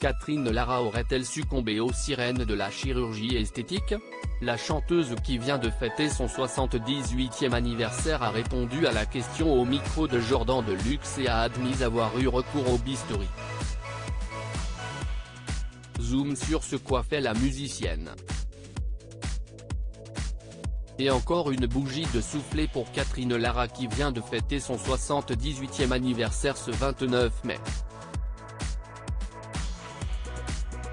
Catherine Lara aurait-elle succombé aux sirènes de la chirurgie esthétique? La chanteuse qui vient de fêter son 78e anniversaire a répondu à la question au micro de Jordan Deluxe et a admis avoir eu recours au bistouri. Zoom sur ce qu'a fait la musicienne. Et encore une bougie de soufflet pour Catherine Lara qui vient de fêter son 78e anniversaire ce 29 mai.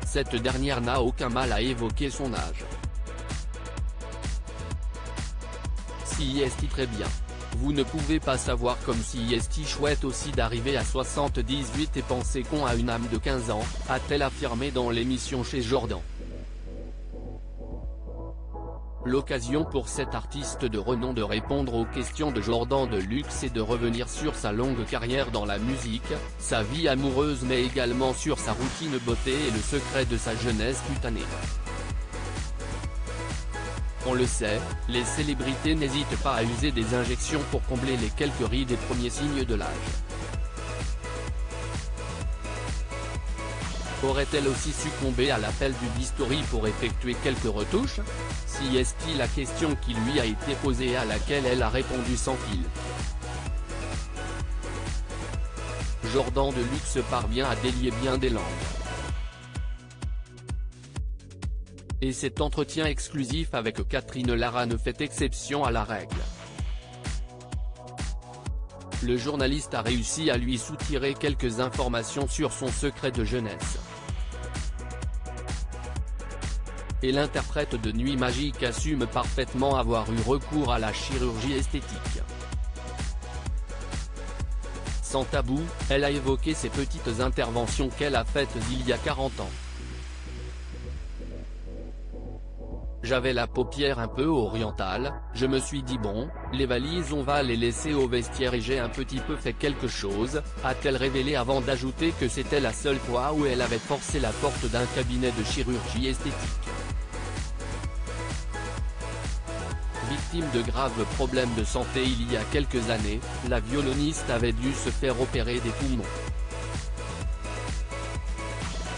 Cette dernière n'a aucun mal à évoquer son âge. Si est très bien. Vous ne pouvez pas savoir comme si est chouette aussi d'arriver à 78 et penser qu'on a une âme de 15 ans, a-t-elle affirmé dans l'émission chez Jordan. L'occasion pour cet artiste de renom de répondre aux questions de Jordan Deluxe et de revenir sur sa longue carrière dans la musique, sa vie amoureuse mais également sur sa routine beauté et le secret de sa jeunesse cutanée. On le sait, les célébrités n'hésitent pas à user des injections pour combler les quelques rides et premiers signes de l'âge. Aurait-elle aussi succombé à l'appel du bistouri pour effectuer quelques retouches? Si est la question qui lui a été posée et à laquelle elle a répondu sans fil. Jordan Deluxe parvient à délier bien des langues. Et cet entretien exclusif avec Catherine Lara ne fait exception à la règle. Le journaliste a réussi à lui soutirer quelques informations sur son secret de jeunesse. Et l'interprète de Nuit Magique assume parfaitement avoir eu recours à la chirurgie esthétique. Sans tabou, elle a évoqué ces petites interventions qu'elle a faites il y a 40 ans. J'avais la paupière un peu orientale, je me suis dit bon, les valises on va les laisser au vestiaire et j'ai un petit peu fait quelque chose, a-t-elle révélé avant d'ajouter que c'était la seule fois où elle avait forcé la porte d'un cabinet de chirurgie esthétique. Victime de graves problèmes de santé il y a quelques années, la violoniste avait dû se faire opérer des poumons.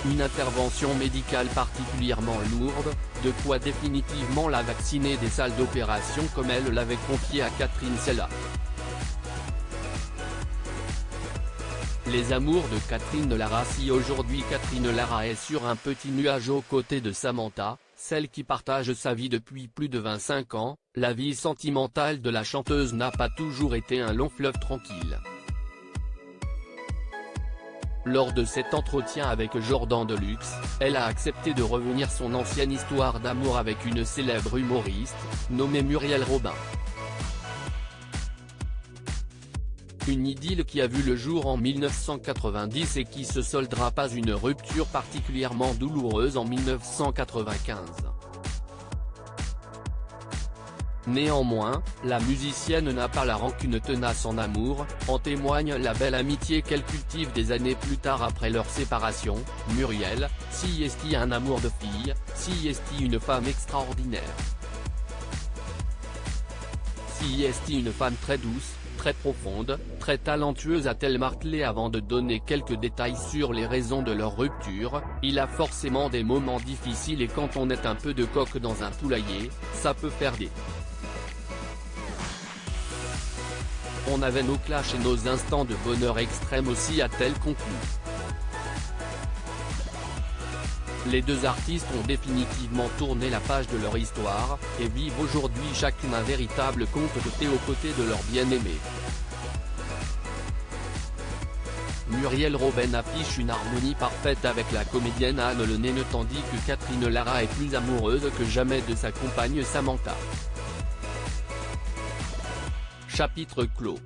Une intervention médicale particulièrement lourde, de quoi définitivement la vacciner des salles d'opération comme elle l'avait confié à Catherine Sella. Les amours de Catherine Lara. Si aujourd'hui Catherine Lara est sur un petit nuage aux côtés de Samantha, celle qui partage sa vie depuis plus de 25 ans, la vie sentimentale de la chanteuse n'a pas toujours été un long fleuve tranquille. Lors de cet entretien avec Jordan Deluxe, elle a accepté de revenir son ancienne histoire d'amour avec une célèbre humoriste, nommée Muriel Robin. Une idylle qui a vu le jour en 1990 et qui se soldera pas une rupture particulièrement douloureuse en 1995. Néanmoins, la musicienne n'a pas la rancune tenace en amour, en témoigne la belle amitié qu'elle cultive des années plus tard après leur séparation. Muriel, si est un amour de fille, si est une femme extraordinaire. Si est une femme très douce, très profonde, très talentueuse, a-t-elle martelé avant de donner quelques détails sur les raisons de leur rupture. Il a forcément des moments difficiles et quand on est un peu de coq dans un poulailler, ça peut faire des... On avait nos clashs et nos instants de bonheur extrême aussi, a-t-elle conclu. Les deux artistes ont définitivement tourné la page de leur histoire, et vivent aujourd'hui chacune un véritable conte de fées aux côtés de leur bien-aimé. Muriel Robin affiche une harmonie parfaite avec la comédienne Anne Le Nène tandis que Catherine Lara est plus amoureuse que jamais de sa compagne Samantha. Chapitre clos.